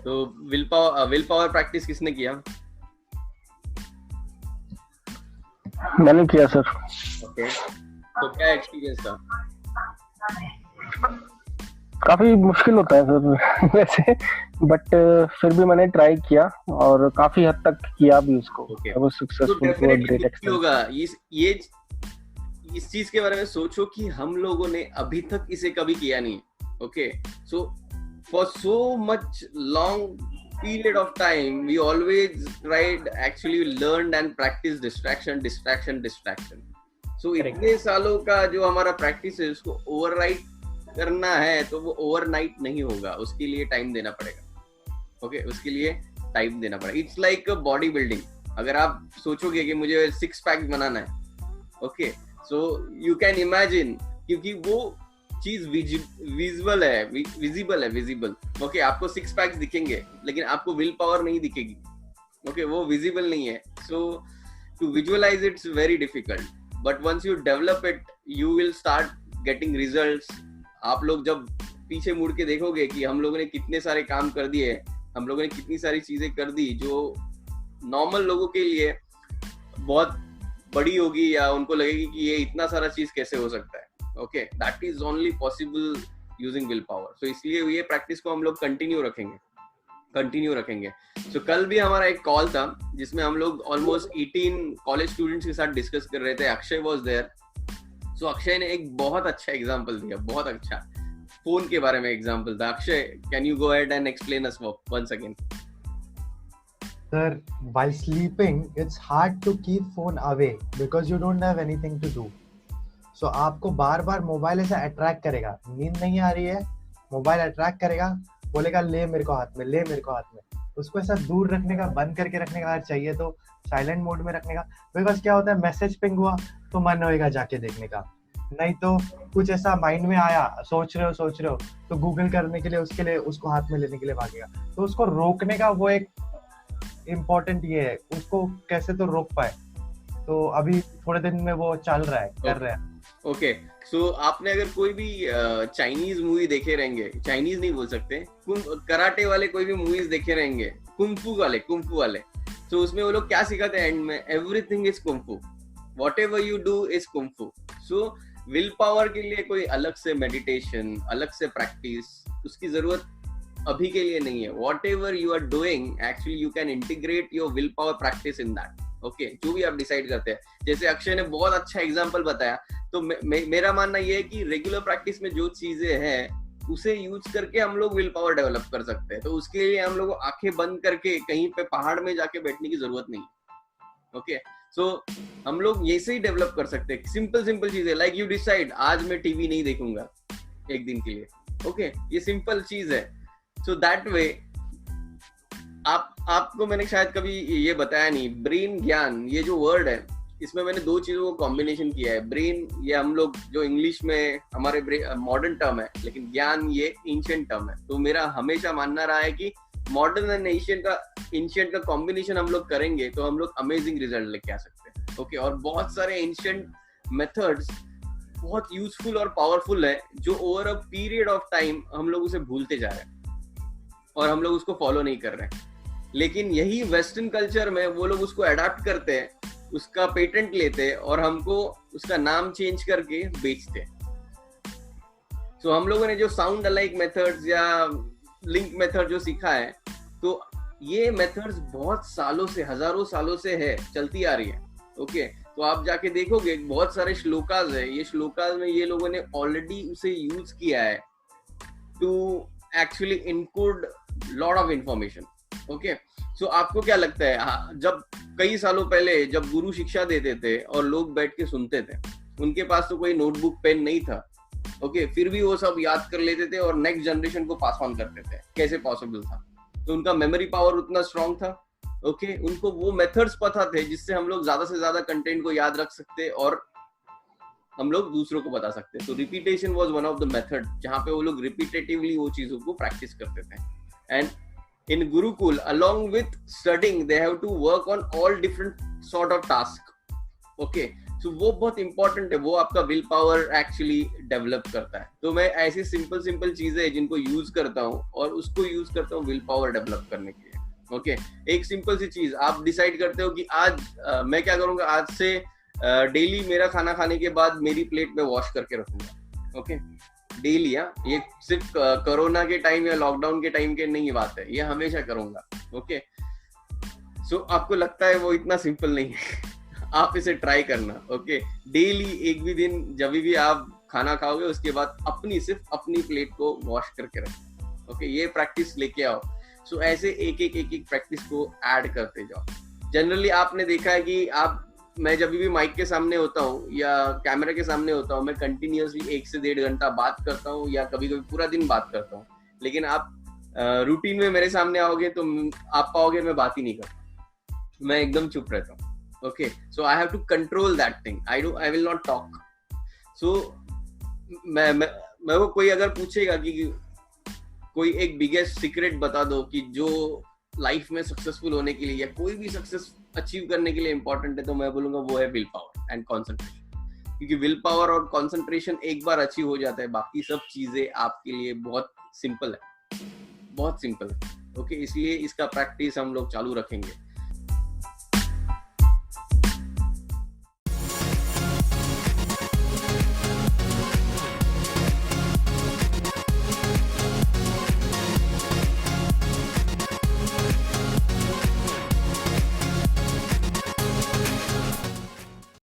तो will power practice किसने किया? मैंने किया सर। ओके, तो क्या एक्सपीरियंस था? काफी मुश्किल होता है सर वैसे, बट फिर भी मैंने ट्राई किया और काफी हद तक किया भी उसको। ओके, आई वाज तो successful to a definitely great मुश्किल एक्सटेंट। होगा। इस चीज के बारे में सोचो कि हम लोगों ने अभी तक इसे कभी किया नहीं। Okay, so for so much long period of time we always tried actually learned and practice distraction. So इतने सालों का जो हमारा प्रैक्टिस है उसको ओवरराइट करना है तो वो ओवरनाइट नहीं होगा, उसके लिए टाइम देना पड़ेगा। ओके, उसके लिए टाइम देना पड़ेगा। It's like body building. अगर आप सोचोगे कि मुझे 6 पैक बनाना है, okay, so you can imagine, क्योंकि वो चीज विजिबल। ओके, आपको 6 पैक्स दिखेंगे लेकिन आपको विल पावर नहीं दिखेगी। ओके, वो विजिबल नहीं है। So to visualise it's very difficult, but once you develop it you will start getting results. आप लोग जब पीछे मुड़ के देखोगे कि हम लोगों ने कितने सारे काम कर दिए, हम लोगों ने कितनी सारी चीजें कर दी जो नॉर्मल लोगों के लिए बहुत बड़ी होगी या उनको लगेगी कि ये इतना सारा चीज कैसे हो सकता है। Okay, that is only possible using will power. So इसलिए ये प्रैक्टिस को हम लोग कंटिन्यू रखेंगे। सो कल भी हमारा एक कॉल था जिसमें हम लोग ऑलमोस्ट 18 कॉलेज स्टूडेंट्स के साथ डिस्कस कर रहे थे। Akshay was there. So Akshay ने एक बहुत अच्छा एग्जांपल दिया, बहुत अच्छा फोन के बारे में एग्जांपल था। Akshay, can you go ahead and explain us once again? Sir, while sleeping, it's hard to keep phone away because you don't have anything to do. So आपको बार बार मोबाइल ऐसा अट्रैक्ट करेगा, नींद नहीं आ रही है, मोबाइल अट्रैक्ट करेगा, बोलेगा ले मेरे को हाथ में। उसको ऐसा दूर रखने का, बंद करके रखने का, अगर चाहिए तो साइलेंट मोड में रखने का। बिकॉज क्या होता है, मैसेज पिंग हुआ तो मन होएगा जाके देखने का, नहीं तो कुछ ऐसा माइंड में आया, सोच रहे हो तो गूगल करने के लिए, उसके लिए उसको हाथ में लेने के लिए भागेगा। तो उसको रोकने का वो एक इम्पोर्टेंट ये है, उसको कैसे तो रोक पाए। तो अभी थोड़े दिन में वो चल रहा है, कर रहा है। ओके, सो आपने अगर कोई भी चाइनीज मूवी देखे रहेंगे, चाइनीज नहीं बोल सकते, कराटे वाले कोई भी मूवीज देखे रहेंगे, कुंफू वाले, तो उसमें वो लोग क्या सिखाते हैं एंड में? Everything is kung fu, whatever you do is kung fu. So will power के लिए कोई अलग से मेडिटेशन, अलग से प्रैक्टिस, उसकी जरूरत अभी के लिए नहीं है। whatever you are doing actually you can integrate your willpower practice in that. Okay, जो भी आप डिसाइड करते हैं, जैसे अक्षय ने बहुत अच्छा एग्जांपल बताया, तो मेरा मानना ये है कि रेगुलर प्रैक्टिस में जो चीजें हैं उसे यूज करके हम लोग विल पावर डेवलप कर सकते हैं। तो उसके लिए हम लोग को आंखें बंद करके कहीं पे पहाड़ में जाके बैठने की जरूरत नहीं। ओके, सो हम लोग ये से ही डेवलप कर सकते हैं। सिंपल चीजें, लाइक यू डिसाइड आज मैं टीवी नहीं देखूंगा एक दिन के लिए। ओके, ये सिंपल चीज है। सो दैट वे आपको मैंने शायद कभी ये बताया नहीं, ब्रेन ज्ञान ये जो वर्ड है, इसमें मैंने दो चीजों को कॉम्बिनेशन किया है। ब्रेन ये हम लोग जो इंग्लिश में हमारे मॉडर्न टर्म है, लेकिन ज्ञान ये एंशिएंट टर्म है। तो मेरा हमेशा मानना रहा है कि मॉडर्न एंड एंशिएंट का कॉम्बिनेशन हम लोग करेंगे तो हम लोग अमेजिंग रिजल्ट लेके आ सकते हैं। ओके, और बहुत सारे एंशिएंट मेथड्स बहुत यूजफुल और पावरफुल है जो over a period of time हम लोग उसे भूलते जा रहे हैं और हम लोग उसको फॉलो नहीं कर रहे हैं। लेकिन यही वेस्टर्न कल्चर में वो लोग उसको अडॉप्ट करते हैं, उसका पेटेंट लेते हैं और हमको उसका नाम चेंज करके बेचते हैं। सो हम लोगों ने जो साउंड अलाइक मेथड्स या लिंक मेथड जो सीखा है, तो ये मेथड्स बहुत सालों से, हजारों सालों से है, चलती आ रही है। ओके, तो आप जाके देखोगे बहुत सारे श्लोकास है, ये श्लोकास में ये लोगों ने ऑलरेडी उसे यूज किया है to actually encode lot of information. Okay, so आपको क्या लगता है, जब कई सालों पहले जब गुरु शिक्षा देते थे और लोग बैठ के सुनते थे, उनके पास तो कोई नोटबुक पेन नहीं था। ओके, फिर भी वो सब याद कर लेते थे और नेक्स्ट जनरेशन को पास ऑन करते थे। कैसे पॉसिबल था? तो उनका मेमोरी पावर उतना स्ट्रांग था। ओके, उनको वो मेथड्स पता थे जिससे हम लोग ज्यादा से ज्यादा कंटेंट को याद रख सकते और हम लोग दूसरों को बता सकते हैं। तो repetition was one of the method जहां पे वो लोग रिपीटेटिवली वो चीजों को प्रैक्टिस करते थे। And in Gurukul, along with studying, they have to work on all different sort of tasks. Okay, सो वो बहुत इंपॉर्टेंट है, वो आपका विल पावर एक्चुअली डेवलप करता है। तो मैं ऐसी सिंपल चीजें हैं जिनको यूज करता हूँ और उसको यूज करता हूँ विल पावर डेवलप करने के लिए। ओके एक सिंपल सी चीज, आप डिसाइड करते हो कि आज मैं क्या करूंगा, आज से डेली मेरा खाना खाने के बाद मेरी प्लेट में वॉश करके रखूंगा। ओके डेली, ये सिर्फ कोरोना के टाइम या लॉकडाउन के टाइम के नहीं बात है, ये हमेशा करूंगा। ओके सो आपको लगता है वो इतना सिंपल नहीं है आप इसे ट्राई करना। ओके डेली एक भी दिन जब भी आप खाना खाओगे उसके बाद सिर्फ अपनी प्लेट को वॉश करके रखो। ओके ये प्रैक्टिस लेके आओ। सो ऐसे एक एक प्रैक्टिस को ऐड करते जाओ। जनरली आपने देखा है कि मैं जब भी माइक के सामने होता हूँ या कैमरा के सामने होता हूँ, मैं कंटिन्यूअसली 1 से 1.5 घंटा बात करता हूँ या कभी कभी पूरा दिन बात करता हूँ। लेकिन आप रूटीन में मेरे सामने आओगे तो आप पाओगे मैं बात ही नहीं करता, मैं एकदम चुप रहता हूँ। Okay so I have to control that thing, I will not talk. So मैं वो कोई अगर पूछेगा कि कोई एक बिगेस्ट सीक्रेट बता दो कि जो लाइफ में सक्सेसफुल होने के लिए या कोई भी सक्सेस अचीव करने के लिए इंपॉर्टेंट है, तो मैं बोलूंगा वो है विल पावर एंड कंसंट्रेशन। क्योंकि विल पावर और कंसंट्रेशन एक बार अचीव हो जाता है, बाकी सब चीजें आपके लिए बहुत सिंपल है, बहुत सिंपल है। ओके इसलिए इसका प्रैक्टिस हम लोग चालू रखेंगे।